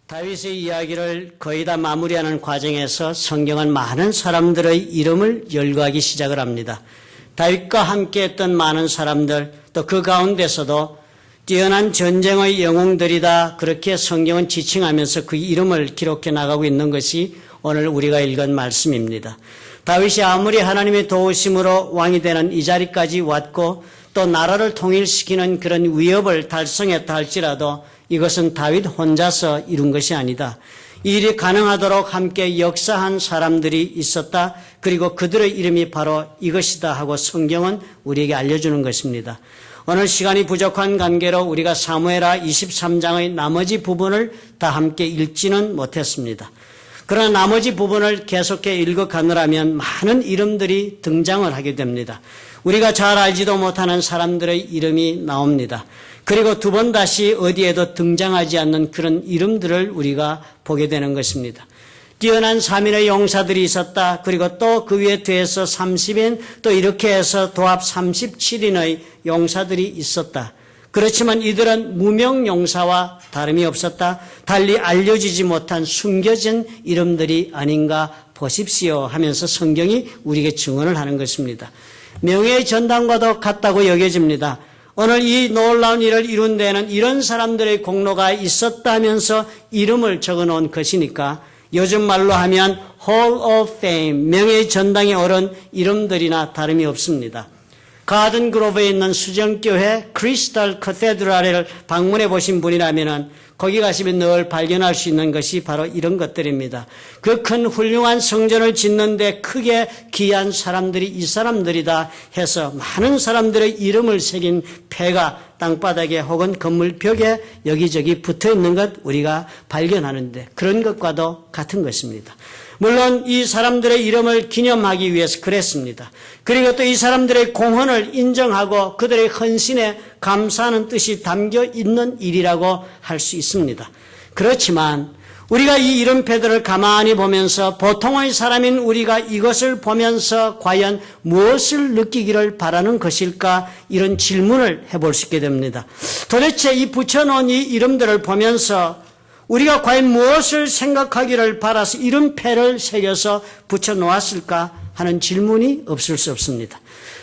다윗의 이야기를 거의 다 마무리하는 과정에서 성경은 많은 사람들의 이름을 열거하기 시작을 합니다. 다윗과 함께했던 많은 사람들, 또 그 가운데서도 뛰어난 전쟁의 영웅들이다, 그렇게 성경은 지칭하면서 그 이름을 기록해 나가고 있는 것이 오늘 우리가 읽은 말씀입니다. 다윗이 아무리 하나님의 도우심으로 왕이 되는 이 자리까지 왔고 또 나라를 통일시키는 그런 위협을 달성했다 할지라도 이것은 다윗 혼자서 이룬 것이 아니다. 이 일이 가능하도록 함께 역사한 사람들이 있었다. 그리고 그들의 이름이 바로 이것이다 하고 성경은 우리에게 알려주는 것입니다. 오늘 시간이 부족한 관계로 우리가 사무엘하 23장의 나머지 부분을 다 함께 읽지는 못했습니다. 그러나 나머지 부분을 계속해 읽어가느라면 많은 이름들이 등장을 하게 됩니다. 우리가 잘 알지도 못하는 사람들의 이름이 나옵니다. 그리고 두 번 다시 어디에도 등장하지 않는 그런 이름들을 우리가 보게 되는 것입니다. 뛰어난 3인의 용사들이 있었다. 그리고 또 그 위에 더해서 30인, 또 이렇게 해서 도합 37인의 용사들이 있었다. 그렇지만 이들은 무명 용사와 다름이 없었다. 달리 알려지지 못한 숨겨진 이름들이 아닌가 보십시오 하면서 성경이 우리에게 증언을 하는 것입니다. 명예의 전당과도 같다고 여겨집니다. 오늘 이 놀라운 일을 이룬 데는 이런 사람들의 공로가 있었다면서 이름을 적어놓은 것이니까 요즘 말로 하면 Hall of Fame, 명예의 전당에 오른 이름들이나 다름이 없습니다. 가든 그로브에 있는 수정교회 크리스탈 커테드랄을 방문해 보신 분이라면 거기 가시면 늘 발견할 수 있는 것이 바로 이런 것들입니다. 그 큰 훌륭한 성전을 짓는데 크게 기여한 사람들이 이 사람들이다 해서 많은 사람들의 이름을 새긴 패가 땅바닥에 혹은 건물 벽에 여기저기 붙어 있는 것 우리가 발견하는데 그런 것과도 같은 것입니다. 물론 이 사람들의 이름을 기념하기 위해서 그랬습니다. 그리고 또 이 사람들의 공헌을 인정하고 그들의 헌신에 감사하는 뜻이 담겨 있는 일이라고 할 수 있습니다. 그렇지만 우리가 이 이름패들을 가만히 보면서 보통의 사람인 우리가 이것을 보면서 과연 무엇을 느끼기를 바라는 것일까, 이런 질문을 해볼 수 있게 됩니다. 도대체 이 붙여놓은 이 이름들을 보면서 우리가 과연 무엇을 생각하기를 바라서 이름패를 새겨서 붙여놓았을까 하는 질문이 없을 수 없습니다.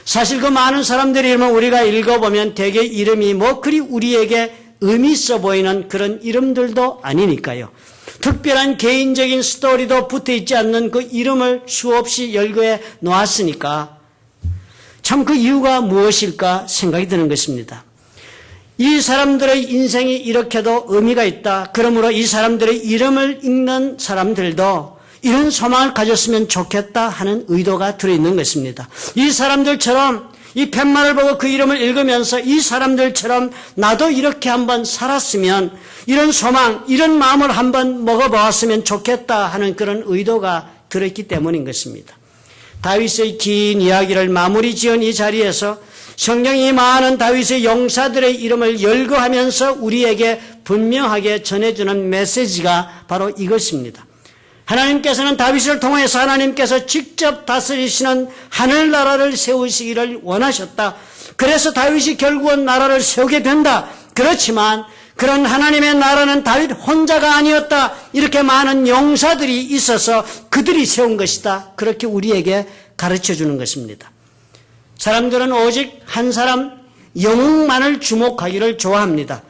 사실 그 많은 사람들의 이름을 우리가 읽어보면 대개 이름이 뭐 그리 우리에게 의미 있어 보이는 그런 이름들도 아니니까요. 특별한 개인적인 스토리도 붙어있지 않는 그 이름을 수없이 열거해 놓았으니까 참 그 이유가 무엇일까 생각이 드는 것입니다. 이 사람들의 인생이 이렇게도 의미가 있다. 그러므로 이 사람들의 이름을 읽는 사람들도 이런 소망을 가졌으면 좋겠다 하는 의도가 들어있는 것입니다. 이 사람들처럼 이 팻말을 보고 그 이름을 읽으면서 이 사람들처럼 나도 이렇게 한번 살았으면, 이런 소망, 이런 마음을 한번 먹어보았으면 좋겠다 하는 그런 의도가 들어있기 때문인 것입니다. 다윗의 긴 이야기를 마무리 지은 이 자리에서 성경이 많은 다윗의 용사들의 이름을 열거하면서 우리에게 분명하게 전해주는 메시지가 바로 이것입니다. 하나님께서는 다윗을 통해서 하나님께서 직접 다스리시는 하늘나라를 세우시기를 원하셨다. 그래서 다윗이 결국은 나라를 세우게 된다. 그렇지만 그런 하나님의 나라는 다윗 혼자가 아니었다. 이렇게 많은 용사들이 있어서 그들이 세운 것이다. 그렇게 우리에게 가르쳐주는 것입니다. 사람들은 오직 한 사람 영웅만을 주목하기를 좋아합니다.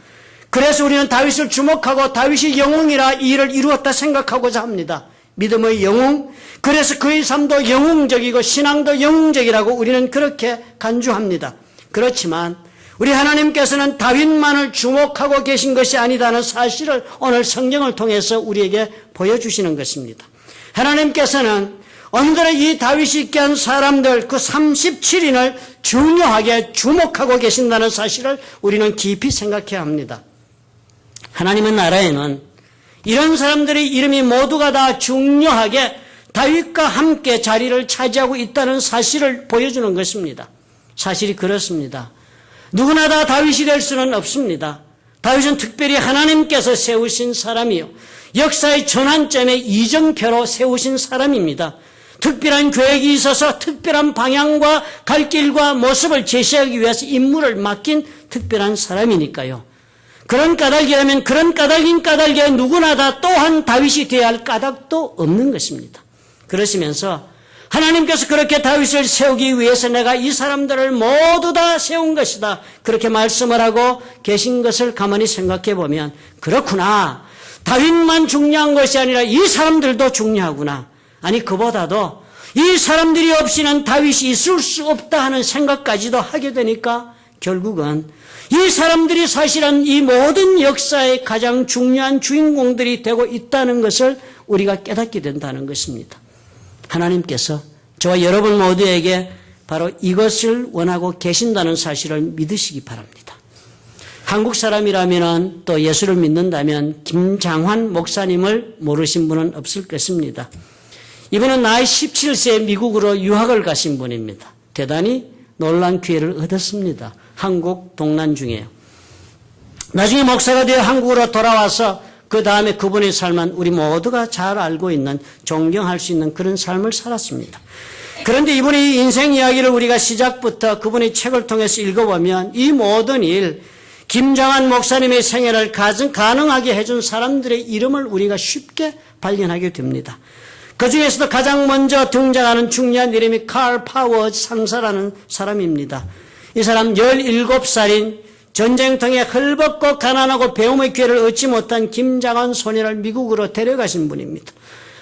그래서 우리는 다윗을 주목하고 다윗이 영웅이라 이 일을 이루었다 생각하고자 합니다. 믿음의 영웅, 그래서 그의 삶도 영웅적이고 신앙도 영웅적이라고 우리는 그렇게 간주합니다. 그렇지만 우리 하나님께서는 다윗만을 주목하고 계신 것이 아니다는 사실을 오늘 성경을 통해서 우리에게 보여주시는 것입니다. 하나님께서는 오늘의 이 다윗이 있게 한 사람들 그 37인을 중요하게 주목하고 계신다는 사실을 우리는 깊이 생각해야 합니다. 하나님의 나라에는 이런 사람들의 이름이 모두가 다 중요하게 다윗과 함께 자리를 차지하고 있다는 사실을 보여주는 것입니다. 사실이 그렇습니다. 누구나 다 다윗이 될 수는 없습니다. 다윗은 특별히 하나님께서 세우신 사람이요, 역사의 전환점에 이정표로 세우신 사람입니다. 특별한 계획이 있어서 특별한 방향과 갈 길과 모습을 제시하기 위해서 임무를 맡긴 특별한 사람이니까요. 그런 까닭이라면 그런 까닭인 까닭에 누구나 다 또한 다윗이 되어야 할 까닭도 없는 것입니다. 그러시면서 하나님께서 그렇게 다윗을 세우기 위해서 내가 이 사람들을 모두 다 세운 것이다. 그렇게 말씀을 하고 계신 것을 가만히 생각해 보면 그렇구나. 다윗만 중요한 것이 아니라 이 사람들도 중요하구나. 아니 그보다도 이 사람들이 없이는 다윗이 있을 수 없다 하는 생각까지도 하게 되니까 결국은 이 사람들이 사실은 이 모든 역사의 가장 중요한 주인공들이 되고 있다는 것을 우리가 깨닫게 된다는 것입니다. 하나님께서 저와 여러분 모두에게 바로 이것을 원하고 계신다는 사실을 믿으시기 바랍니다. 한국 사람이라면 또 예수를 믿는다면 김장환 목사님을 모르신 분은 없을 것입니다. 이분은 나이 17세에 미국으로 유학을 가신 분입니다. 대단히 놀라운 기회를 얻었습니다. 한국 동란 중에요. 나중에 목사가 되어 한국으로 돌아와서 그 다음에 그분의 삶은 우리 모두가 잘 알고 있는 존경할 수 있는 그런 삶을 살았습니다. 그런데 이분의 인생 이야기를 우리가 시작부터 그분의 책을 통해서 읽어보면 이 모든 일, 김장환 목사님의 생애를 가능하게 해준 사람들의 이름을 우리가 쉽게 발견하게 됩니다. 그 중에서도 가장 먼저 등장하는 중요한 이름이 칼 파워즈 상사라는 사람입니다. 이 사람 17살인 전쟁통에 헐벗고 가난하고 배움의 기회를 얻지 못한 김장환 소년을 미국으로 데려가신 분입니다.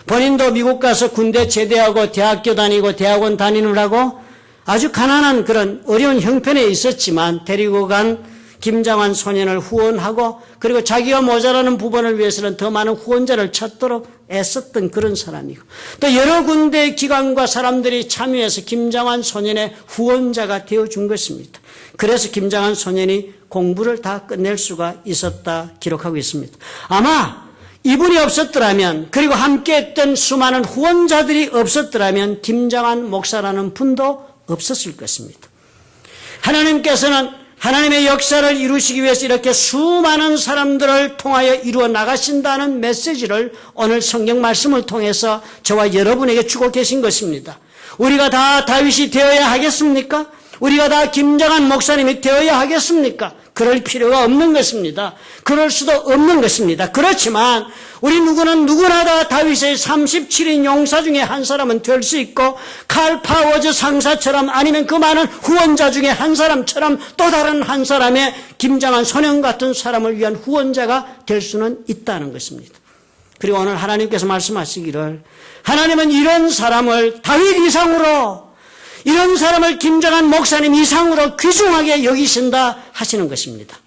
본인도 미국 가서 군대 제대하고 대학교 다니고 대학원 다니느라고 아주 가난한 그런 어려운 형편에 있었지만 데리고 간 김장환 소년을 후원하고 그리고 자기가 모자라는 부분을 위해서는 더 많은 후원자를 찾도록 애썼던 그런 사람이고 또 여러 군데 기관과 사람들이 참여해서 김장환 소년의 후원자가 되어준 것입니다. 그래서 김장환 소년이 공부를 다 끝낼 수가 있었다 기록하고 있습니다. 아마 이분이 없었더라면 그리고 함께했던 수많은 후원자들이 없었더라면 김장환 목사라는 분도 없었을 것입니다. 하나님께서는 하나님의 역사를 이루시기 위해서 이렇게 수많은 사람들을 통하여 이루어 나가신다는 메시지를 오늘 성경 말씀을 통해서 저와 여러분에게 주고 계신 것입니다. 우리가 다 다윗이 되어야 하겠습니까? 우리가 다 김장환 목사님이 되어야 하겠습니까? 그럴 필요가 없는 것입니다. 그럴 수도 없는 것입니다. 그렇지만 우리 누구나 다 다윗의 37인 용사 중에 한 사람은 될 수 있고 칼 파워즈 상사처럼 아니면 그 많은 후원자 중에 한 사람처럼 또 다른 한 사람의 김장환 소년 같은 사람을 위한 후원자가 될 수는 있다는 것입니다. 그리고 오늘 하나님께서 말씀하시기를 하나님은 이런 사람을 다윗 이상으로 이런 사람을 김장환 목사님 이상으로 귀중하게 여기신다 하시는 것입니다.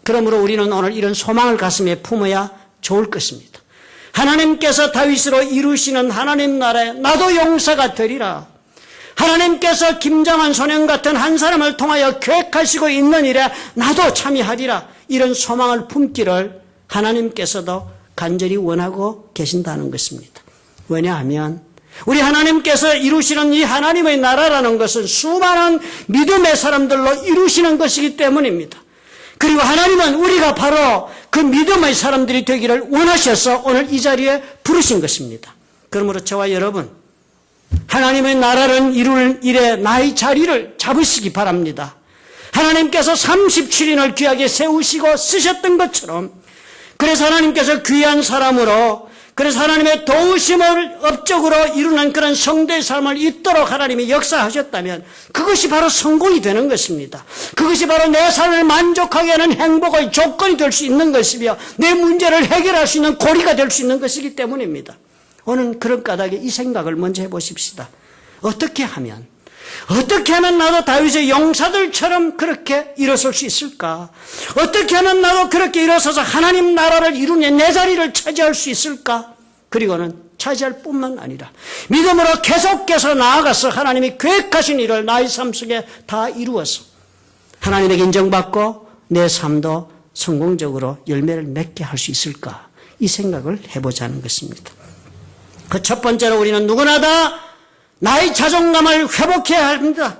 그러므로 우리는 오늘 이런 소망을 가슴에 품어야 좋을 것입니다. 하나님께서 다윗으로 이루시는 하나님 나라에 나도 용사가 되리라. 하나님께서 김장환 소년 같은 한 사람을 통하여 계획하시고 있는 일에 나도 참여하리라. 이런 소망을 품기를 하나님께서도 간절히 원하고 계신다는 것입니다. 왜냐하면 우리 하나님께서 이루시는 이 하나님의 나라라는 것은 수많은 믿음의 사람들로 이루시는 것이기 때문입니다. 그리고 하나님은 우리가 바로 그 믿음의 사람들이 되기를 원하셔서 오늘 이 자리에 부르신 것입니다. 그러므로 저와 여러분 하나님의 나라를 이루는 일에 나의 자리를 잡으시기 바랍니다. 하나님께서 37인을 귀하게 세우시고 쓰셨던 것처럼 그래서 하나님께서 귀한 사람으로 그래서 하나님의 도우심을 업적으로 이루는 그런 성도의 삶을 잇도록 하나님이 역사하셨다면 그것이 바로 성공이 되는 것입니다. 그것이 바로 내 삶을 만족하게 하는 행복의 조건이 될 수 있는 것이며 내 문제를 해결할 수 있는 고리가 될 수 있는 것이기 때문입니다. 오늘 그런 까닭에 이 생각을 먼저 해보십시다. 어떻게 하면 나도 다윗의 용사들처럼 그렇게 일어설 수 있을까? 어떻게 하면 나도 그렇게 일어서서 하나님 나라를 이루는 내 자리를 차지할 수 있을까? 그리고는 차지할 뿐만 아니라 믿음으로 계속해서 나아가서 하나님이 계획하신 일을 나의 삶 속에 다 이루어서 하나님에게 인정받고 내 삶도 성공적으로 열매를 맺게 할 수 있을까? 이 생각을 해보자는 것입니다. 그 첫 번째로 우리는 누구나 다 나의 자존감을 회복해야 합니다.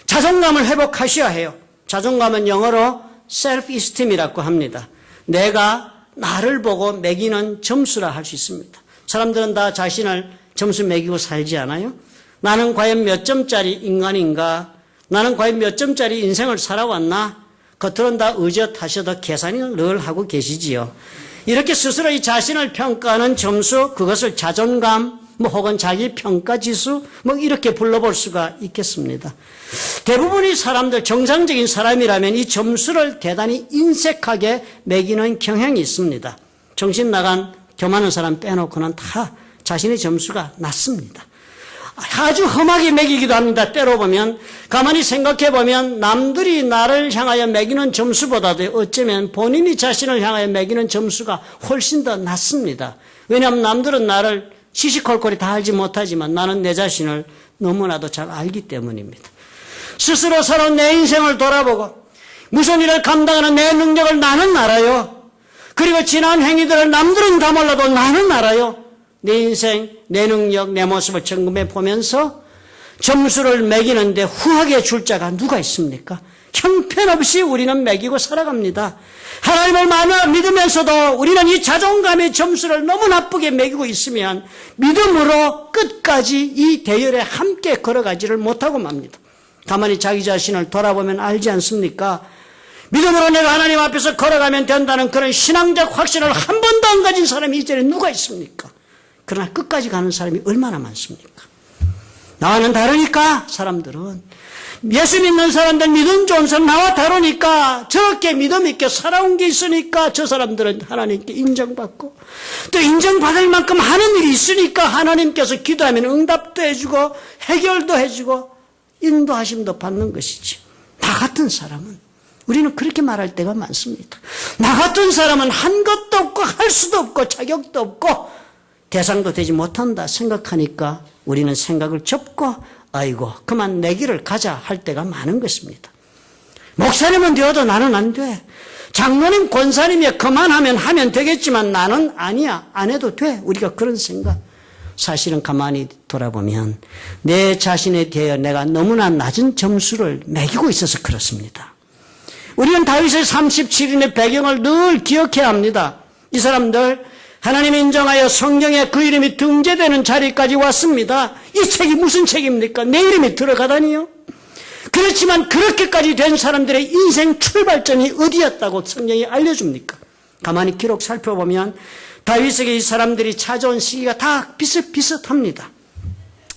자존감을 회복하셔야 해요. 자존감은 영어로 self-esteem이라고 합니다. 내가 나를 보고 매기는 점수라 할 수 있습니다. 사람들은 다 자신을 점수 매기고 살지 않아요? 나는 과연 몇 점짜리 인간인가? 나는 과연 몇 점짜리 인생을 살아왔나? 겉으로는 다 의젓하셔도 계산을 늘 하고 계시지요. 이렇게 스스로 이 자신을 평가하는 점수, 그것을 자존감, 혹은 자기 평가 지수, 이렇게 불러볼 수가 있겠습니다. 대부분의 사람들, 정상적인 사람이라면 이 점수를 대단히 인색하게 매기는 경향이 있습니다. 정신 나간 교만한 사람 빼놓고는 다 자신의 점수가 낮습니다. 아주 험하게 매기기도 합니다. 때로 보면, 가만히 생각해 보면 남들이 나를 향하여 매기는 점수보다도 어쩌면 본인이 자신을 향하여 매기는 점수가 훨씬 더 낮습니다. 왜냐하면 남들은 나를 시시콜콜이 다 알지 못하지만 나는 내 자신을 너무나도 잘 알기 때문입니다. 스스로 살아온 내 인생을 돌아보고 무슨 일을 감당하는 내 능력을 나는 알아요. 그리고 지난 행위들을 남들은 다 몰라도 나는 알아요. 내 인생, 내 능력, 내 모습을 점검해 보면서 점수를 매기는데 후하게 줄 자가 누가 있습니까? 형편없이 우리는 매기고 살아갑니다. 하나님을 믿으면서도 우리는 이 자존감의 점수를 너무 나쁘게 매기고 있으면 믿음으로 끝까지 이 대열에 함께 걸어가지를 못하고 맙니다. 가만히 자기 자신을 돌아보면 알지 않습니까? 믿음으로 내가 하나님 앞에서 걸어가면 된다는 그런 신앙적 확신을 한 번도 안 가진 사람이 이전에 누가 있습니까? 그러나 끝까지 가는 사람이 얼마나 많습니까? 나와는 다르니까 사람들은, 예수 믿는 사람들, 믿음 좋은 사람 나와 다르니까, 저렇게 믿음 있게 살아온 게 있으니까 저 사람들은 하나님께 인정받고, 또 인정받을 만큼 하는 일이 있으니까 하나님께서 기도하면 응답도 해주고 해결도 해주고 인도하심도 받는 것이지. 나 같은 사람은, 우리는 그렇게 말할 때가 많습니다. 나 같은 사람은 한 것도 없고 할 수도 없고 자격도 없고 대상도 되지 못한다 생각하니까 우리는 생각을 접고 아이고 그만 내 길을 가자 할 때가 많은 것입니다. 목사님은 되어도 나는 안 돼. 장로님, 권사님이 그만하면 하면 되겠지만 나는 아니야. 안 해도 돼. 우리가 그런 생각. 사실은 가만히 돌아보면 내 자신에 대해 내가 너무나 낮은 점수를 매기고 있어서 그렇습니다. 우리는 다윗의 37인의 배경을 늘 기억해야 합니다. 이 사람들 하나님이 인정하여 성경에 그 이름이 등재되는 자리까지 왔습니다. 이 책이 무슨 책입니까? 내 이름이 들어가다니요? 그렇지만 그렇게까지 된 사람들의 인생 출발점이 어디였다고 성경이 알려줍니까? 가만히 기록 살펴보면 다윗에게 이 사람들이 찾아온 시기가 다 비슷비슷합니다.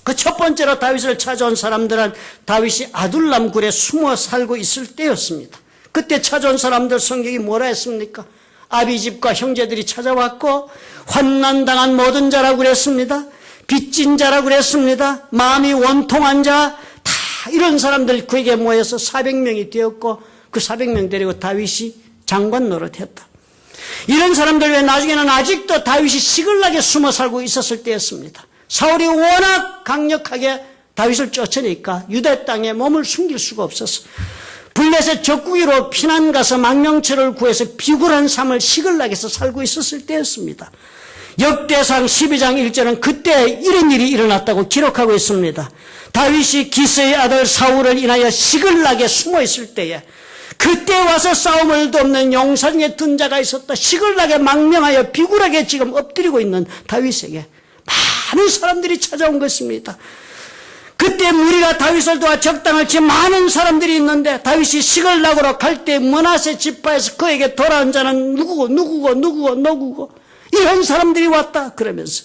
그 첫 번째로 다윗을 찾아온 사람들은 다윗이 아둘람 굴에 숨어 살고 있을 때였습니다. 그때 찾아온 사람들 성경이 뭐라 했습니까? 아비집과 형제들이 찾아왔고 환난당한 모든 자라고 그랬습니다. 빚진 자라고 그랬습니다. 마음이 원통한 자, 다 이런 사람들 그에게 모여서 400명이 되었고 그 400명 데리고 다윗이 장관 노릇했다. 이런 사람들 외에 나중에는 아직도 다윗이 시글나게 숨어 살고 있었을 때였습니다. 사울이 워낙 강력하게 다윗을 쫓으니까 유대 땅에 몸을 숨길 수가 없었어. 블레셋 적국이로 피난 가서 망명처를 구해서 비굴한 삶을 시글락에서 살고 있었을 때였습니다. 역대상 12장 1절은 그때 이런 일이 일어났다고 기록하고 있습니다. 다윗이 기스의 아들 사울을 인하여 시글락에 숨어 있을 때에 그때 와서 싸움을 돕는 용사중에 든 자가 있었다. 시글락에 망명하여 비굴하게 지금 엎드리고 있는 다윗에게 많은 사람들이 찾아온 것입니다. 그때 무리가 다윗을 도와 적당을 치 많은 사람들이 있는데 다윗이 시글락으로 갈 때 므낫세 지파에서 그에게 돌아온 자는 누구고 이런 사람들이 왔다 그러면서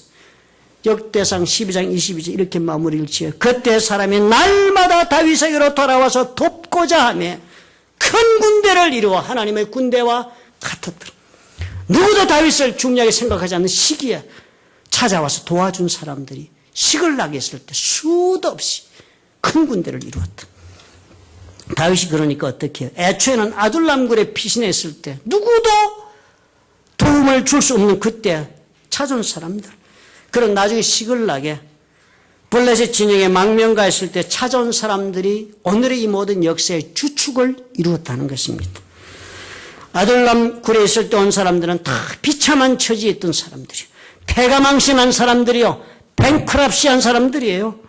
역대상 12장 22절 이렇게 마무리를 지어요. 그때 사람이 날마다 다윗에게로 돌아와서 돕고자 하며 큰 군대를 이루어 하나님의 군대와 같았더라. 누구도 다윗을 중요하게 생각하지 않는 시기에 찾아와서 도와준 사람들이 시글락에 있을 때 수도 없이 큰 군대를 이루었다. 다윗이 그러니까 어떻게 해요? 애초에는 아둘람굴에 피신했을 때 누구도 도움을 줄 수 없는 그때 찾아온 사람들. 그런 나중에 시글락에 블레셋 진영에 망명가했을 때 찾아온 사람들이 오늘의 이 모든 역사의 주축을 이루었다는 것입니다. 아둘람굴에 있을 때 온 사람들은 다 비참한 처지에 있던 사람들이에요. 패가망신한 사람들이요. 뱅크랍시한 사람들이에요.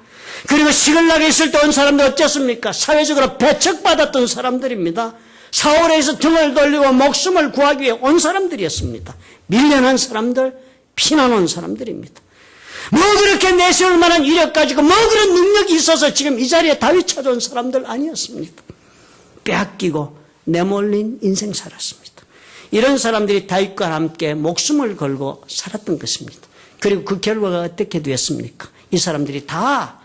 그리고 시글락에 있을 때 온 사람들 어땠습니까? 사회적으로 배척받았던 사람들입니다. 사울에서 등을 돌리고 목숨을 구하기 위해 온 사람들이었습니다. 밀려난 사람들, 피난 온 사람들입니다. 뭐 그렇게 내세울 만한 이력 가지고 뭐 그런 능력이 있어서 지금 이 자리에 다윗 찾아온 사람들 아니었습니다. 빼앗기고 내몰린 인생 살았습니다. 이런 사람들이 다윗과 함께 목숨을 걸고 살았던 것입니다. 그리고 그 결과가 어떻게 되었습니까? 이 사람들이 다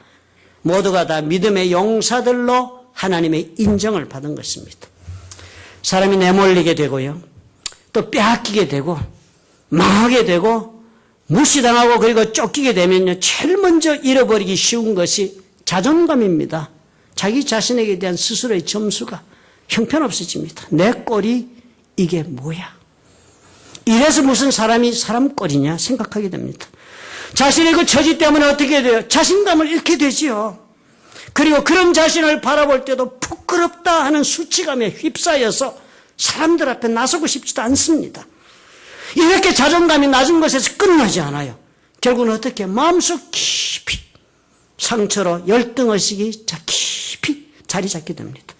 모두가 다 믿음의 용사들로 하나님의 인정을 받은 것입니다. 사람이 내몰리게 되고요. 또 빼앗기게 되고 망하게 되고 무시당하고 그리고 쫓기게 되면요. 제일 먼저 잃어버리기 쉬운 것이 자존감입니다. 자기 자신에게 대한 스스로의 점수가 형편없어집니다. 내 꼴이 이게 뭐야? 이래서 무슨 사람이 사람 꼴이냐 생각하게 됩니다. 자신의 그 처지 때문에 어떻게 돼요? 자신감을 잃게 되지요. 그리고 그런 자신을 바라볼 때도 부끄럽다 하는 수치감에 휩싸여서 사람들 앞에 나서고 싶지도 않습니다. 이렇게 자존감이 낮은 것에서 끝나지 않아요. 결국은 어떻게 마음속 깊이 상처로 열등의식이 깊이 자리 잡게 됩니다.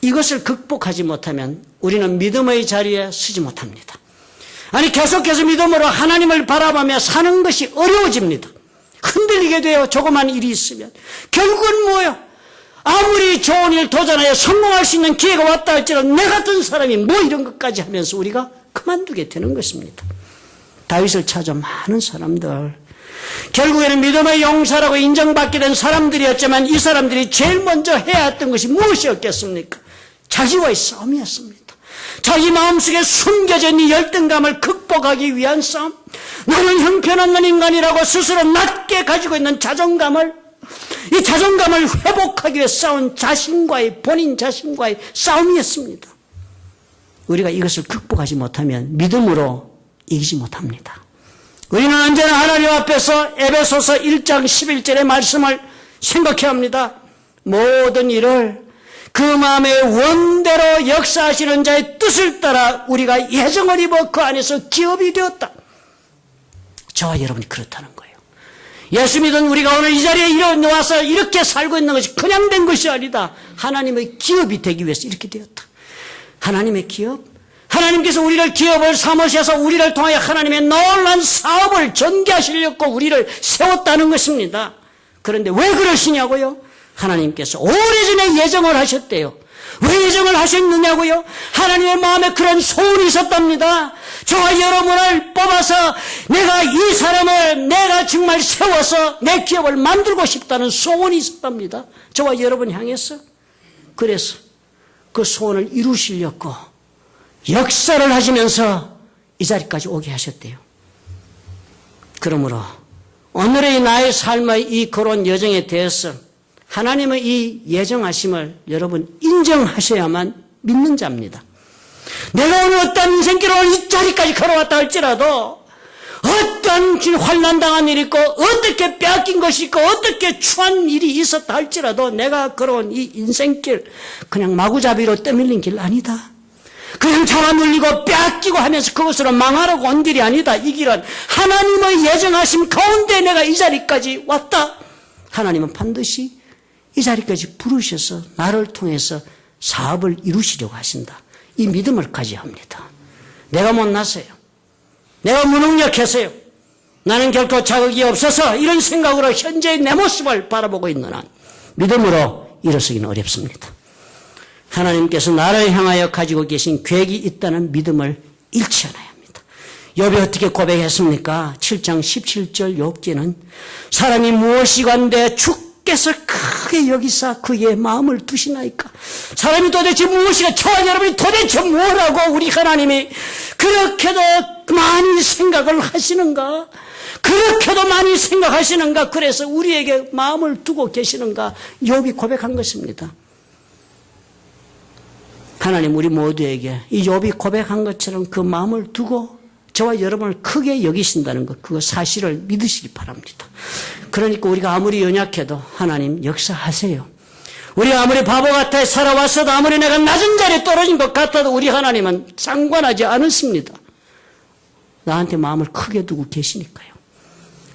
이것을 극복하지 못하면 우리는 믿음의 자리에 서지 못합니다. 아니 계속해서 믿음으로 하나님을 바라보며 사는 것이 어려워집니다. 흔들리게 돼요. 조그만 일이 있으면. 결국은 뭐예요? 아무리 좋은 일 도전하여 성공할 수 있는 기회가 왔다 할지라도 내 같은 사람이 뭐 이런 것까지 하면서 우리가 그만두게 되는 것입니다. 다윗을 찾아 많은 사람들, 결국에는 믿음의 용사라고 인정받게 된 사람들이었지만 이 사람들이 제일 먼저 해야 했던 것이 무엇이었겠습니까? 자기와의 싸움이었습니다. 자기 마음속에 숨겨져 있는 열등감을 극복하기 위한 싸움, 나는 형편없는 인간이라고 스스로 낮게 가지고 있는 자존감을, 이 자존감을 회복하기 위해 싸운 본인 자신과의 싸움이었습니다. 우리가 이것을 극복하지 못하면 믿음으로 이기지 못합니다. 우리는 언제나 하나님 앞에서 에베소서 1장 11절의 말씀을 생각해야 합니다. 모든 일을 그 마음의 원대로 역사하시는 자의 뜻을 따라 우리가 예정을 입어 그 안에서 기업이 되었다. 저와 여러분이 그렇다는 거예요. 예수 믿은 우리가 오늘 이 자리에 일어나서 이렇게 살고 있는 것이 그냥 된 것이 아니다. 하나님의 기업이 되기 위해서 이렇게 되었다. 하나님의 기업? 하나님께서 우리를 기업을 삼으셔서 우리를 통하여 하나님의 놀라운 사업을 전개하시려고 우리를 세웠다는 것입니다. 그런데 왜 그러시냐고요? 하나님께서 오래전에 예정을 하셨대요. 왜 예정을 하셨느냐고요? 하나님의 마음에 그런 소원이 있었답니다. 저와 여러분을 뽑아서 내가 이 사람을 내가 정말 세워서 내 기업을 만들고 싶다는 소원이 있었답니다. 저와 여러분 향해서. 그래서 그 소원을 이루시려고 역사를 하시면서 이 자리까지 오게 하셨대요. 그러므로 오늘의 나의 삶의 이 그런 여정에 대해서 하나님의 이 예정하심을 여러분 인정하셔야만 믿는 자입니다. 내가 오늘 어떤 인생길을 이 자리까지 걸어왔다 할지라도 어떤 환난당한 일이 있고 어떻게 빼앗긴 것이 있고 어떻게 추한 일이 있었다 할지라도 내가 걸어온 이 인생길 그냥 마구잡이로 떠밀린 길 아니다. 그냥 잡아 눌리고 빼앗기고 하면서 그것으로 망하려고 온 길이 아니다. 이 길은 하나님의 예정하심 가운데 내가 이 자리까지 왔다. 하나님은 반드시 이 자리까지 부르셔서 나를 통해서 사업을 이루시려고 하신다. 이 믿음을 가져야 합니다. 내가 못나서요. 내가 무능력해서요. 나는 결코 자격이 없어서 이런 생각으로 현재의 내 모습을 바라보고 있는 한 믿음으로 일어서기는 어렵습니다. 하나님께서 나를 향하여 가지고 계신 계획이 있다는 믿음을 잃지 않아야 합니다. 욥이 어떻게 고백했습니까? 7장 17절 욥기는 사람이 무엇이건대 주께서 크게 여기사 그의 마음을 두시나이까. 사람이 도대체 무엇이가 저와 여러분이 도대체 뭐라고 우리 하나님이 그렇게도 많이 생각을 하시는가? 그렇게도 많이 생각하시는가? 그래서 우리에게 마음을 두고 계시는가? 욥이 고백한 것입니다. 하나님 우리 모두에게 이 욥이 고백한 것처럼 그 마음을 두고 저와 여러분을 크게 여기신다는 것, 그거 사실을 믿으시기 바랍니다. 그러니까 우리가 아무리 연약해도 하나님 역사하세요. 우리가 아무리 바보 같아 살아왔어도 아무리 내가 낮은 자리에 떨어진 것 같아도 우리 하나님은 상관하지 않으십니다. 나한테 마음을 크게 두고 계시니까요.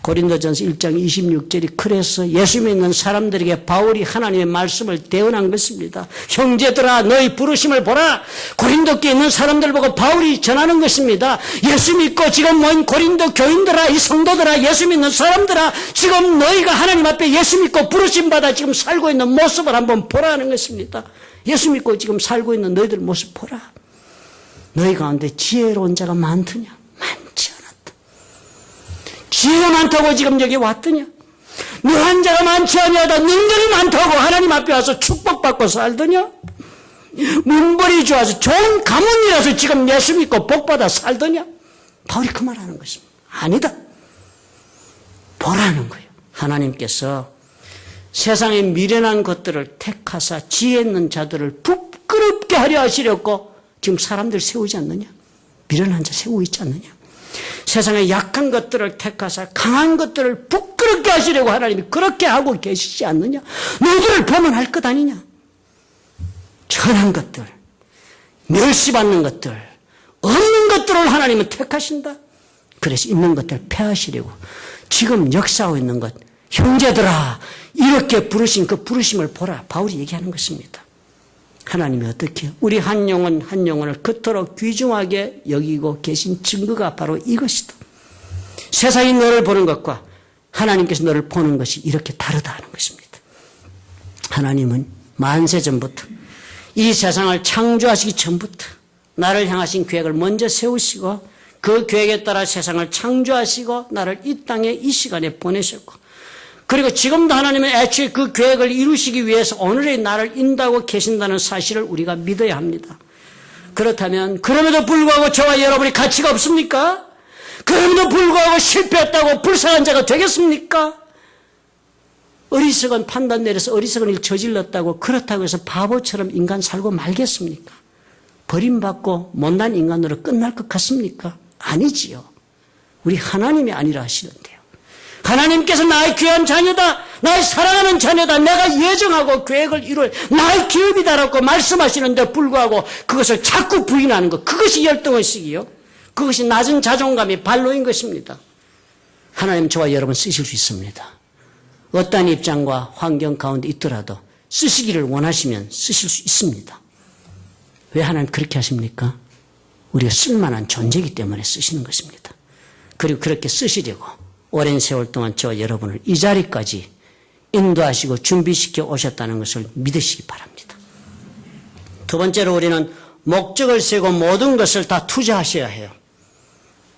고린도전서 1장 26절이 그래서 예수 믿는 사람들에게 바울이 하나님의 말씀을 대언한 것입니다. 형제들아 너희 부르심을 보라. 고린도께 있는 사람들 보고 바울이 전하는 것입니다. 예수 믿고 지금 모인 고린도 교인들아, 이 성도들아, 예수 믿는 사람들아, 지금 너희가 하나님 앞에 예수 믿고 부르심 받아 지금 살고 있는 모습을 한번 보라는 것입니다. 예수 믿고 지금 살고 있는 너희들 모습 보라. 너희 가운데 지혜로운 자가 많더냐? 많지 않았다. 지혜가 많다고 지금 여기 왔더냐? 묘한 자가 많지 아니하다. 능력이 많다고 하나님 앞에 와서 축복받고 살더냐? 문벌이 좋아서 좋은 가문이라서 지금 예수 믿고 복받아 살더냐? 바울이 그 말하는 것입니다. 아니다. 보라는 거예요. 하나님께서 세상의 미련한 것들을 택하사 지혜 있는 자들을 부끄럽게 하려 하시려고 지금 사람들 세우지 않느냐? 미련한 자 세우고 있지 않느냐? 세상의 약한 것들을 택하사 강한 것들을 부끄럽게 하시려고 하나님이 그렇게 하고 계시지 않느냐? 너희들을 보면 할 것 아니냐? 천한 것들, 멸시받는 것들, 없는 것들을 하나님은 택하신다. 그래서 있는 것들 폐하시려고 지금 역사하고 있는 것, 형제들아 이렇게 부르신 그 부르심을 보라. 바울이 얘기하는 것입니다. 하나님이 어떻게 우리 한 영혼 한 영혼을 그토록 귀중하게 여기고 계신 증거가 바로 이것이다. 세상이 너를 보는 것과 하나님께서 너를 보는 것이 이렇게 다르다 하는 것입니다. 하나님은 만세 전부터 이 세상을 창조하시기 전부터 나를 향하신 계획을 먼저 세우시고 그 계획에 따라 세상을 창조하시고 나를 이 땅에 이 시간에 보내셨고 그리고 지금도 하나님은 애초에 그 계획을 이루시기 위해서 오늘의 나를 인도하고 계신다는 사실을 우리가 믿어야 합니다. 그렇다면 그럼에도 불구하고 저와 여러분이 가치가 없습니까? 그럼에도 불구하고 실패했다고 불쌍한 자가 되겠습니까? 어리석은 판단 내려서 어리석은 일 저질렀다고 그렇다고 해서 바보처럼 인간 살고 말겠습니까? 버림받고 못난 인간으로 끝날 것 같습니까? 아니지요. 우리 하나님이 아니라 하시는데요. 하나님께서 나의 귀한 자녀다, 나의 사랑하는 자녀다, 내가 예정하고 계획을 이룰 나의 기업이다라고 말씀하시는데 불구하고 그것을 자꾸 부인하는 것, 그것이 열등의식이요. 그것이 낮은 자존감이 발로인 것입니다. 하나님 저와 여러분 쓰실 수 있습니다. 어떠한 입장과 환경 가운데 있더라도 쓰시기를 원하시면 쓰실 수 있습니다. 왜 하나님 그렇게 하십니까? 우리가 쓸만한 존재이기 때문에 쓰시는 것입니다. 그리고 그렇게 쓰시려고 오랜 세월 동안 저와 여러분을 이 자리까지 인도하시고 준비시켜 오셨다는 것을 믿으시기 바랍니다. 두 번째로 우리는 목적을 세우고 모든 것을 다 투자하셔야 해요.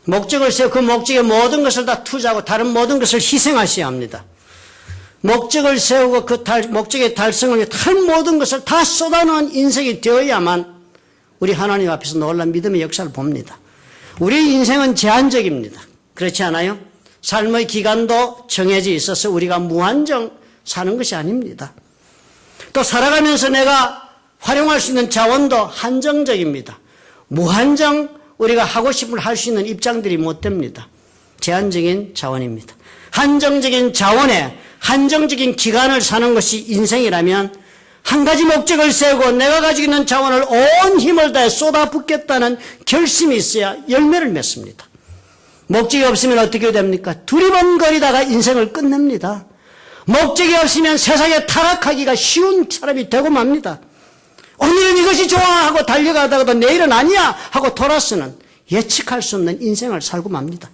목적을 세우고 그 목적에 모든 것을 다 투자하고 다른 모든 것을 희생하셔야 합니다. 목적을 세우고 그 목적의 달성을 위해 다른 모든 것을 다 쏟아놓은 인생이 되어야만 우리 하나님 앞에서 놀라운 믿음의 역사를 봅니다. 우리 인생은 제한적입니다. 그렇지 않아요? 삶의 기간도 정해져 있어서 우리가 무한정 사는 것이 아닙니다. 또 살아가면서 내가 활용할 수 있는 자원도 한정적입니다. 무한정 우리가 하고 싶은 걸 할 수 있는 입장들이 못 됩니다. 제한적인 자원입니다. 한정적인 자원에 한정적인 기간을 사는 것이 인생이라면 한 가지 목적을 세우고 내가 가지고 있는 자원을 온 힘을 다해 쏟아붓겠다는 결심이 있어야 열매를 맺습니다. 목적이 없으면 어떻게 됩니까? 두리번거리다가 인생을 끝냅니다. 목적이 없으면 세상에 타락하기가 쉬운 사람이 되고 맙니다. 오늘은 이것이 좋아 하고 달려가다가도 내일은 아니야 하고 돌아서는 예측할 수 없는 인생을 살고 맙니다.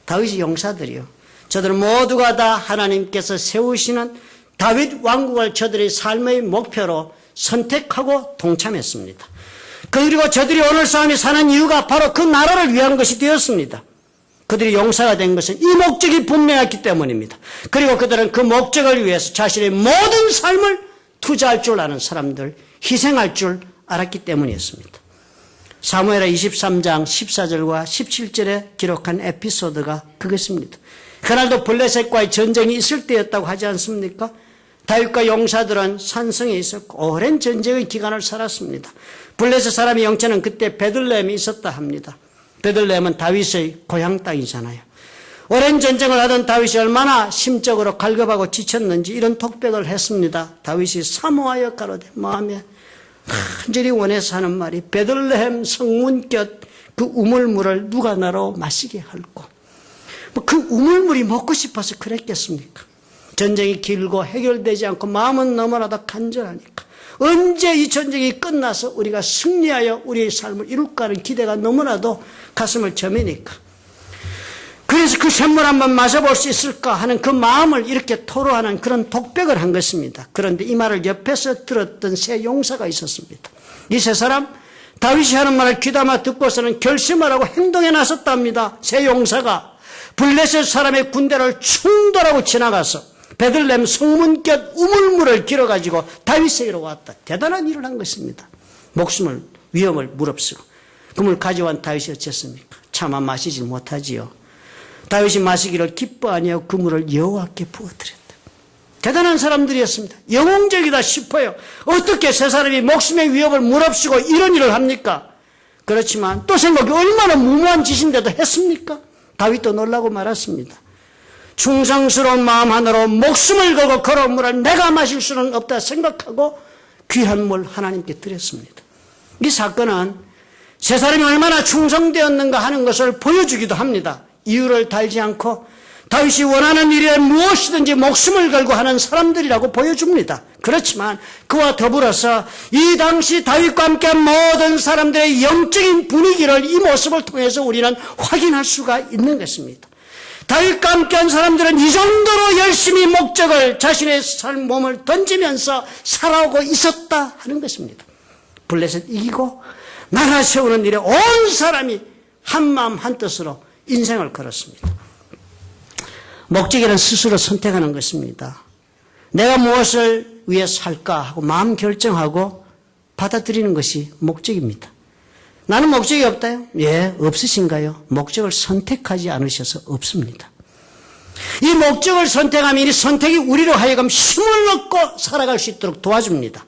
다윗의 용사들이요. 저들 모두가 다 하나님께서 세우시는 다윗 왕국을 저들의 삶의 목표로 선택하고 동참했습니다. 그리고 저들이 오늘 싸움에 사는 이유가 바로 그 나라를 위한 것이 되었습니다. 그들이 용사가 된 것은 이 목적이 분명했기 때문입니다. 그리고 그들은 그 목적을 위해서 자신의 모든 삶을 투자할 줄 아는 사람들, 희생할 줄 알았기 때문이었습니다. 사무엘하 23장 14절과 17절에 기록한 에피소드가 그것입니다. 그날도 블레셋과의 전쟁이 있을 때였다고 하지 않습니까? 다윗과 용사들은 산성에 있었고 오랜 전쟁의 기간을 살았습니다. 블레셋 사람의 영체는 그때 베들레헴이 있었다 합니다. 베들레헴은 다윗의 고향 땅이잖아요. 오랜 전쟁을 하던 다윗이 얼마나 심적으로 갈급하고 지쳤는지 이런 톡백을 했습니다. 다윗이 사모하여 가로되 마음에 간절히 원해서 하는 말이 베들레헴 성문 곁 그 우물물을 누가 나로 마시게 할꼬. 그 우물물이 먹고 싶어서 그랬겠습니까? 전쟁이 길고 해결되지 않고 마음은 너무나도 간절하니까 언제 이 전쟁이 끝나서 우리가 승리하여 우리의 삶을 이룰까 하는 기대가 너무나도 가슴을 저미니까 그래서 그 샘물 한번 마셔볼 수 있을까 하는 그 마음을 이렇게 토로하는 그런 독백을 한 것입니다. 그런데 이 말을 옆에서 들었던 세 용사가 있었습니다. 이 세 사람 다윗이 하는 말을 귀담아 듣고서는 결심을 하고 행동에 나섰답니다. 세 용사가 블레셋 사람의 군대를 충돌하고 지나가서 베들레헴 성문곁 우물물을 길어가지고 다윗에게로 왔다. 대단한 일을 한 것입니다. 목숨을 위험을 무릅쓰고 그 물 가져온 다윗이 어쨌습니까? 차마 마시지 못하지요. 다윗이 마시기를 기뻐 아니하고 그 물을 여호와께 부어드렸다. 대단한 사람들이었습니다. 영웅적이다 싶어요. 어떻게 세 사람이 목숨의 위협을 무릅쓰고 이런 일을 합니까? 그렇지만 또 생각이 얼마나 무모한 짓인데도 했습니까? 다윗도 놀라고 말았습니다. 충성스러운 마음 하나로 목숨을 걸고 걸어온 물을 내가 마실 수는 없다 생각하고 귀한 물 하나님께 드렸습니다. 이 사건은 세 사람이 얼마나 충성되었는가 하는 것을 보여주기도 합니다. 이유를 달지 않고 다윗이 원하는 일에 무엇이든지 목숨을 걸고 하는 사람들이라고 보여줍니다. 그렇지만 그와 더불어서 이 당시 다윗과 함께 모든 사람들의 영적인 분위기를 이 모습을 통해서 우리는 확인할 수가 있는 것입니다. 다윗과 함께한 사람들은 이 정도로 열심히 목적을 자신의 몸을 던지면서 살아오고 있었다 하는 것입니다. 블레셋 이기고 나라 세우는 일에 온 사람이 한마음 한뜻으로 인생을 걸었습니다. 목적이란 스스로 선택하는 것입니다. 내가 무엇을 위해 살까 하고 마음 결정하고 받아들이는 것이 목적입니다. 나는 목적이 없다요? 예, 없으신가요? 목적을 선택하지 않으셔서 없습니다. 이 목적을 선택하면 이 선택이 우리로 하여금 힘을 얻고 살아갈 수 있도록 도와줍니다.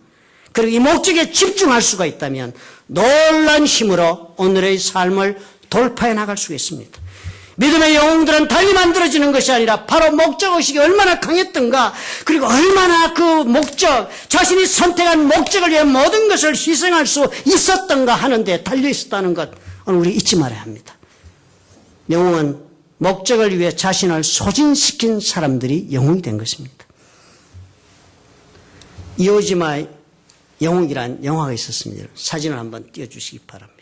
그리고 이 목적에 집중할 수가 있다면 놀란 힘으로 오늘의 삶을 돌파해 나갈 수 있습니다. 믿음의 영웅들은 달리 만들어지는 것이 아니라 바로 목적의식이 얼마나 강했던가, 그리고 얼마나 그 목적, 자신이 선택한 목적을 위해 모든 것을 희생할 수 있었던가 하는 데 달려 있었다는 것 오늘 우리 잊지 말아야 합니다. 영웅은 목적을 위해 자신을 소진시킨 사람들이 영웅이 된 것입니다. 이오지마의 영웅이란 영화가 있었습니다. 사진을 한번 띄워주시기 바랍니다.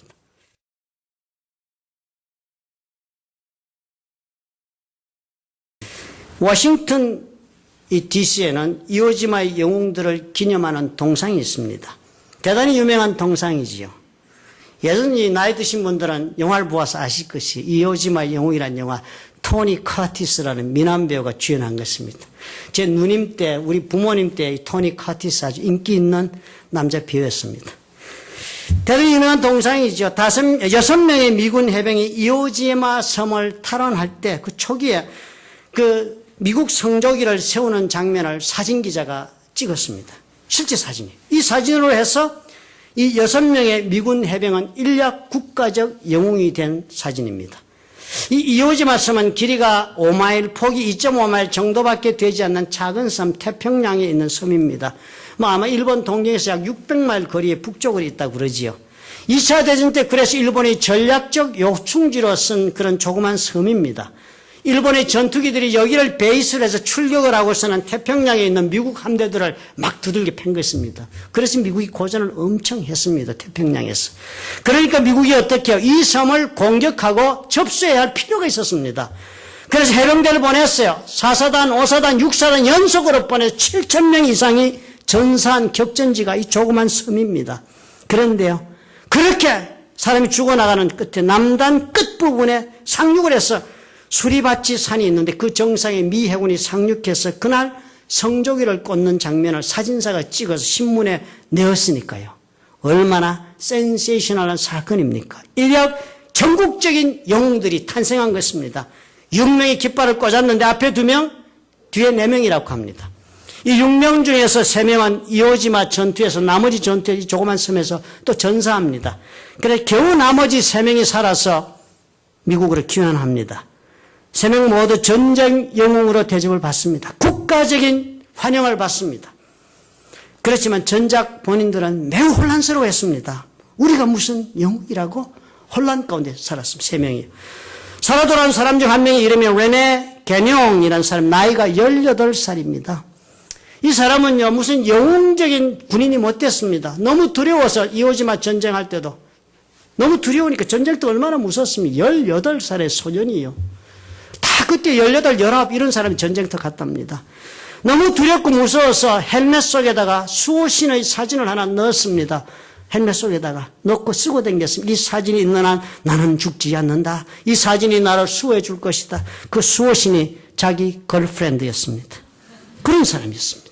워싱턴 DC에는 이오지마의 영웅들을 기념하는 동상이 있습니다. 대단히 유명한 동상이지요. 예전에 나이 드신 분들은 영화를 보아서 아실 것이 이오지마의 영웅이라는 영화 토니 커티스라는 미남 배우가 주연한 것입니다. 제 누님 때, 우리 부모님 때 토니 커티스 아주 인기 있는 남자 배우였습니다. 대단히 유명한 동상이죠. 6명의 미군 해병이 이오지마 섬을 탈환할 때 그 초기에 그 미국 성조기를 세우는 장면을 사진기자가 찍었습니다. 실제 사진이에요. 이 사진으로 해서 이 6명의 미군 해병은 인류 국가적 영웅이 된 사진입니다. 이 이오지마 섬은 길이가 5마일, 폭이 2.5마일 정도밖에 되지 않는 작은 섬, 태평양에 있는 섬입니다. 아마 일본 동경에서 약 600마일 거리에 북쪽으로 있다고 그러지요. 2차 대전 때 그래서 일본이 전략적 요충지로 쓴 그런 조그만 섬입니다. 일본의 전투기들이 여기를 베이스로 해서 출격을 하고서는 태평양에 있는 미국 함대들을 막 두들겨 팬 것입니다. 그래서 미국이 고전을 엄청 했습니다. 태평양에서. 그러니까 미국이 어떻게 해요? 이 섬을 공격하고 접수해야 할 필요가 있었습니다. 그래서 해병대를 보냈어요. 4사단, 5사단, 6사단 연속으로 보내서 7,000명 이상이 전사한 격전지가 이 조그만 섬입니다. 그런데요, 그렇게 사람이 죽어나가는 끝에 남단 끝부분에 상륙을 해서 수리바치 산이 있는데 그 정상에 미 해군이 상륙해서 그날 성조기를 꽂는 장면을 사진사가 찍어서 신문에 내었으니까요. 얼마나 센세이셔널한 사건입니까? 이력 전국적인 영웅들이 탄생한 것입니다. 6명이 깃발을 꽂았는데 앞에 2명, 뒤에 4명이라고 합니다. 이 6명 중에서 3명은 이오지마 전투에서 나머지 전투에 이 조그만 섬에서 또 전사합니다. 그래서 겨우 나머지 3명이 살아서 미국으로 귀환합니다. 3명 모두 전쟁 영웅으로 대접을 받습니다. 국가적인 환영을 받습니다. 그렇지만 전작 본인들은 매우 혼란스러워했습니다. 우리가 무슨 영웅이라고 혼란 가운데 살았습니다. 3명이요. 살아 돌아온 사람 중 한 명이 이름이 레네 게뇽이라는 사람, 나이가 18살입니다. 이 사람은요, 무슨 영웅적인 군인이 못 됐습니다. 너무 두려워서 이오지마 전쟁할 때도 너무 두려우니까 전쟁 때 얼마나 무섭습니까? 18살의 소년이요. 그때 18, 19 이런 사람이 전쟁터 갔답니다. 너무 두렵고 무서워서 헬멧 속에다가 수호신의 사진을 하나 넣었습니다. 헬멧 속에다가 넣고 쓰고 다녔습니다. 이 사진이 있는 한 나는 죽지 않는다. 이 사진이 나를 수호해 줄 것이다. 그 수호신이 자기 걸프렌드였습니다. 그런 사람이었습니다.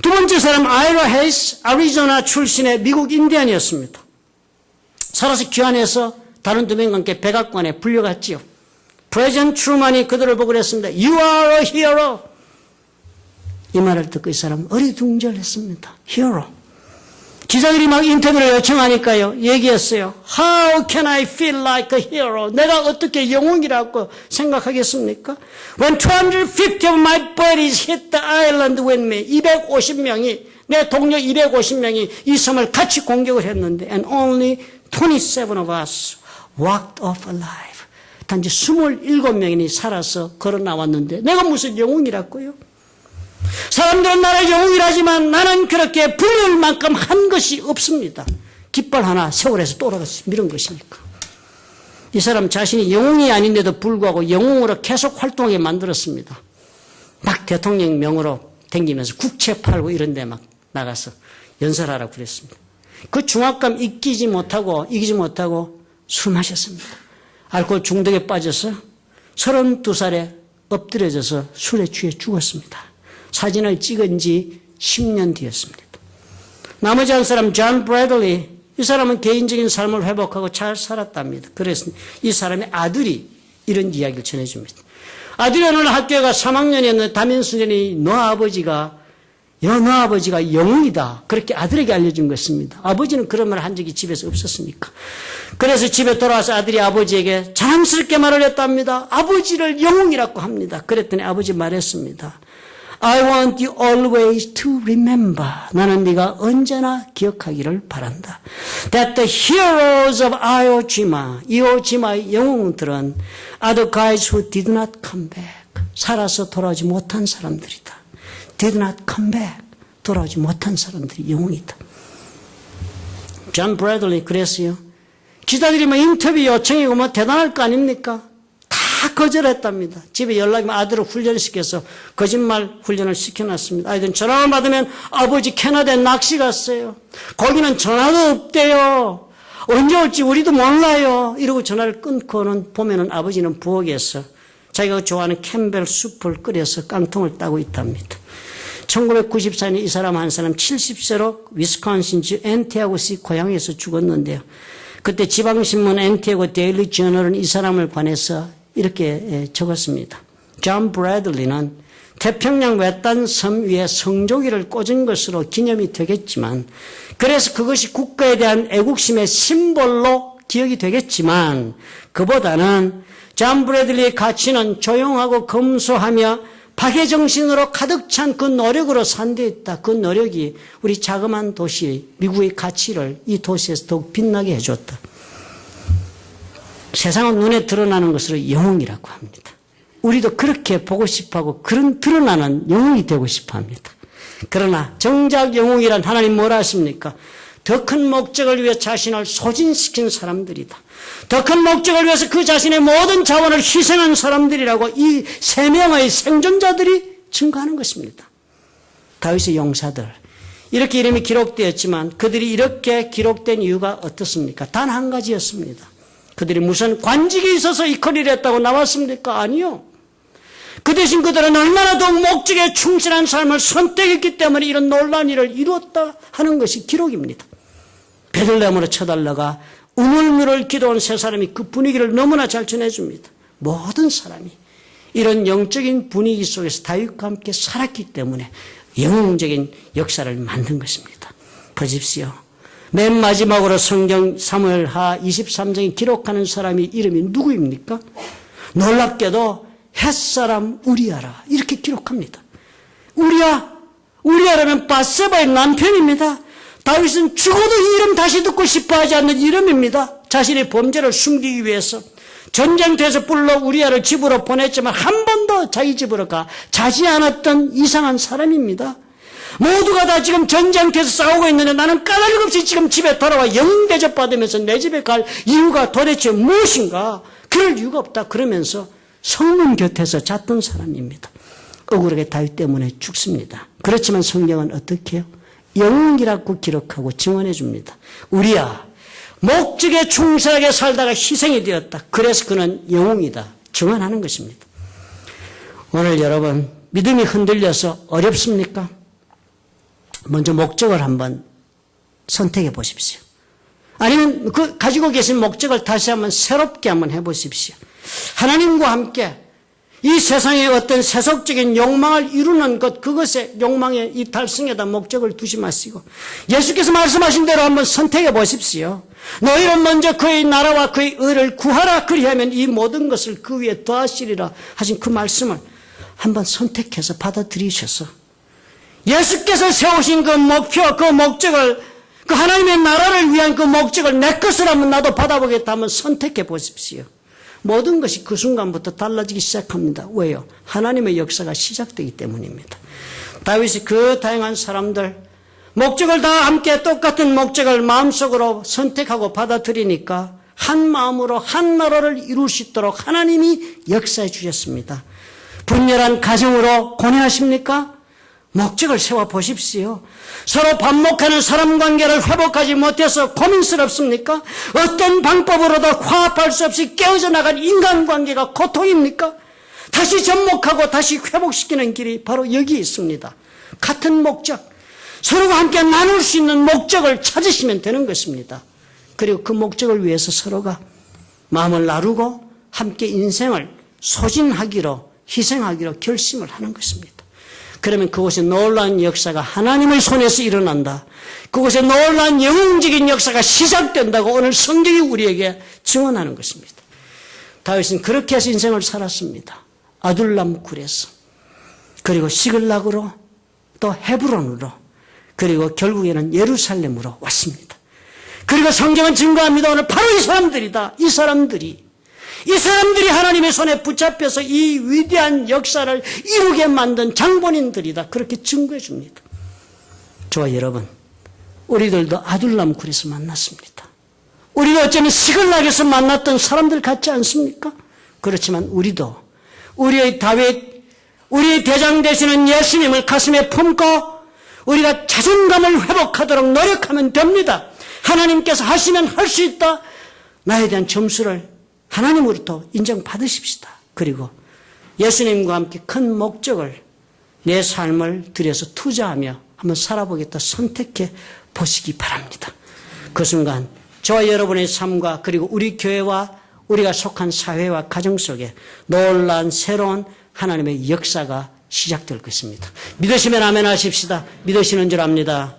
두 번째 사람 아이라 헤이스, 애리조나 출신의 미국 인디언이었습니다. 살아서 귀환해서 다른 두 명과 함께 백악관에 불려갔지요. 프레지던트 트루먼이 그들을 보고 그랬습니다. You are a hero. 이 말을 듣고 이 사람은 어리둥절했습니다. hero. 기자들이 막 인터뷰를 요청하니까요. 얘기했어요. How can I feel like a hero? 내가 어떻게 영웅이라고 생각하겠습니까? When 250 of my buddies hit the island with me. 250명이 내 동료 250명이 이 섬을 같이 공격을 했는데 and only 27 of us walked off alive. 단지 27명이 살아서 걸어 나왔는데 내가 무슨 영웅이라고요? 사람들은 나를 영웅이라지만 나는 그렇게 부를 만큼 한 것이 없습니다. 깃발 하나 세월에서 돌아가서 밀은 것이니까. 이 사람 자신이 영웅이 아닌데도 불구하고 영웅으로 계속 활동하게 만들었습니다. 막 대통령 명으로 댕기면서 국채 팔고 이런 데 막 나가서 연설하라고 그랬습니다. 그 중압감 이기지 못하고 술 마셨습니다. 알코올 중독에 빠져서 32살에 엎드려져서 술에 취해 죽었습니다. 사진을 찍은 지 10년 뒤였습니다. 나머지 한 사람 존 브래들리, 이 사람은 개인적인 삶을 회복하고 잘 살았답니다. 그래서 이 사람의 아들이 이런 이야기를 전해줍니다. 아들이 어느 학교에 가 3학년이었는데 담임선생님이 너 아버지가 영웅이다. 그렇게 아들에게 알려준 것입니다. 아버지는 그런 말을 한 적이 집에서 없었으니까. 그래서 집에 돌아와서 아들이 아버지에게 자랑스럽게 말을 했답니다. 아버지를 영웅이라고 합니다. 그랬더니 아버지 말했습니다. I want you always to remember. 나는 네가 언제나 기억하기를 바란다. That the heroes of Iwo Jima, 이오지마의 영웅들은 are the guys who did not come back. 살아서 돌아오지 못한 사람들이다. Did not come back. 돌아오지 못한 사람들이 영웅이다. 존 브래들리 그랬어요. 기자들이 뭐 인터뷰 요청이고 뭐 대단할 거 아닙니까? 다 거절했답니다. 집에 연락이 오면 아들을 훈련시켜서 거짓말 훈련을 시켜놨습니다. 아이들은 전화를 받으면 아버지 캐나다에 낚시 갔어요. 거기는 전화도 없대요. 언제 올지 우리도 몰라요. 이러고 전화를 끊고는 보면은 아버지는 부엌에서 자기가 좋아하는 캠벨 수프를 끓여서 깡통을 따고 있답니다. 1994년에 이 사람 한 사람 70세로 위스콘신주 앤티아고시 고향에서 죽었는데요. 그때 지방신문 앤티아고 데일리 저널은 이 사람을 관해서 이렇게 적었습니다. 존 브래들리는 태평양 외딴 섬 위에 성조기를 꽂은 것으로 기념이 되겠지만 그래서 그것이 국가에 대한 애국심의 심볼로 기억이 되겠지만 그보다는 존 브래들리의 가치는 조용하고 검소하며 박애정신으로 가득 찬 그 노력으로 산데 있다. 그 노력이 우리 자그마한 도시 미국의 가치를 이 도시에서 더욱 빛나게 해줬다. 세상은 눈에 드러나는 것으로 영웅이라고 합니다. 우리도 그렇게 보고 싶어하고 그런 드러나는 영웅이 되고 싶어합니다. 그러나 정작 영웅이란 하나님 뭐라 하십니까? 더 큰 목적을 위해 자신을 소진시킨 사람들이다. 더 큰 목적을 위해서 그 자신의 모든 자원을 희생한 사람들이라고 이 세 명의 생존자들이 증거하는 것입니다. 다윗의 용사들. 이렇게 이름이 기록되었지만 그들이 이렇게 기록된 이유가 어떻습니까? 단 한 가지였습니다. 그들이 무슨 관직이 있어서 이 거리를 했다고 나왔습니까? 아니요. 그 대신 그들은 얼마나 더 목적에 충실한 삶을 선택했기 때문에 이런 놀라운 일을 이루었다 하는 것이 기록입니다. 베들레헴으로 쳐달라가 우물물을 기도한 세 사람이 그 분위기를 너무나 잘 전해줍니다. 모든 사람이 이런 영적인 분위기 속에서 다윗과 함께 살았기 때문에 영웅적인 역사를 만든 것입니다. 보십시오. 맨 마지막으로 성경 사무엘하 23장에 기록하는 사람이 이름이 누구입니까? 놀랍게도 햇사람 우리아라 이렇게 기록합니다. 우리아라는 바세바의 남편입니다. 다윗은 죽어도 이 이름 다시 듣고 싶어하지 않는 이름입니다. 자신의 범죄를 숨기기 위해서 전쟁터에서 불러 우리아를 집으로 보냈지만 한 번도 자기 집으로 자지 않았던 이상한 사람입니다. 모두가 다 지금 전쟁터에서 싸우고 있는데 나는 까닭없이 지금 집에 돌아와 영웅 대접받으면서 내 집에 갈 이유가 도대체 무엇인가? 그럴 이유가 없다. 그러면서 성문 곁에서 잤던 사람입니다. 억울하게 다윗 때문에 죽습니다. 그렇지만 성경은 어떻게 해요? 영웅이라고 기록하고 증언해 줍니다. 우리야 목적에 충실하게 살다가 희생이 되었다. 그래서 그는 영웅이다. 증언하는 것입니다. 오늘 여러분 믿음이 흔들려서 어렵습니까? 먼저 목적을 한번 선택해 보십시오. 아니면 그 가지고 계신 목적을 다시 한번 새롭게 한번 해보십시오. 하나님과 함께 이 세상의 어떤 세속적인 욕망을 이루는 것, 그것의 욕망의 이 달성에다 목적을 두지 마시고 예수께서 말씀하신 대로 한번 선택해 보십시오. 너희는 먼저 그의 나라와 그의 의를 구하라. 그리하면 이 모든 것을 그 위에 더하시리라 하신 그 말씀을 한번 선택해서 받아들이셔서 예수께서 세우신 그 목표, 그 목적을, 그 하나님의 나라를 위한 그 목적을 내 것을 한번 나도 받아보겠다 하면 선택해 보십시오. 모든 것이 그 순간부터 달라지기 시작합니다. 왜요? 하나님의 역사가 시작되기 때문입니다. 다윗이 그 다양한 사람들, 목적을 다 함께 똑같은 목적을 마음속으로 선택하고 받아들이니까 한 마음으로 한 나라를 이룰 수 있도록 하나님이 역사해 주셨습니다. 분열한 가정으로 고뇌하십니까? 목적을 세워 보십시오. 서로 반목하는 사람 관계를 회복하지 못해서 고민스럽습니까? 어떤 방법으로도 화합할 수 없이 깨어져 나간 인간관계가 고통입니까? 다시 접목하고 다시 회복시키는 길이 바로 여기 있습니다. 같은 목적, 서로가 함께 나눌 수 있는 목적을 찾으시면 되는 것입니다. 그리고 그 목적을 위해서 서로가 마음을 나누고 함께 인생을 소진하기로, 희생하기로 결심을 하는 것입니다. 그러면 그곳에 놀라운 역사가 하나님의 손에서 일어난다. 그곳에 놀라운 영웅적인 역사가 시작된다고 오늘 성경이 우리에게 증언하는 것입니다. 다윗은 그렇게 해서 인생을 살았습니다. 아둘람 굴에서, 그리고 시글락으로, 또 헤브론으로, 그리고 결국에는 예루살렘으로 왔습니다. 그리고 성경은 증거합니다. 오늘 바로 이 사람들이다. 이 사람들이 하나님의 손에 붙잡혀서 이 위대한 역사를 이루게 만든 장본인들이다. 그렇게 증거해 줍니다. 저와 여러분, 우리들도 아둘람 굴에서 만났습니다. 우리가 어쩌면 시글락에서 만났던 사람들 같지 않습니까? 그렇지만 우리도 우리의 다윗, 우리의 대장 되시는 예수님을 가슴에 품고 우리가 자존감을 회복하도록 노력하면 됩니다. 하나님께서 하시면 할 수 있다. 나에 대한 점수를 하나님으로부터 인정받으십시다. 그리고 예수님과 함께 큰 목적을 내 삶을 들여서 투자하며 한번 살아보겠다 선택해 보시기 바랍니다. 그 순간 저와 여러분의 삶과 그리고 우리 교회와 우리가 속한 사회와 가정 속에 놀라운 새로운 하나님의 역사가 시작될 것입니다. 믿으시면 아멘 하십시다. 믿으시는 줄 압니다.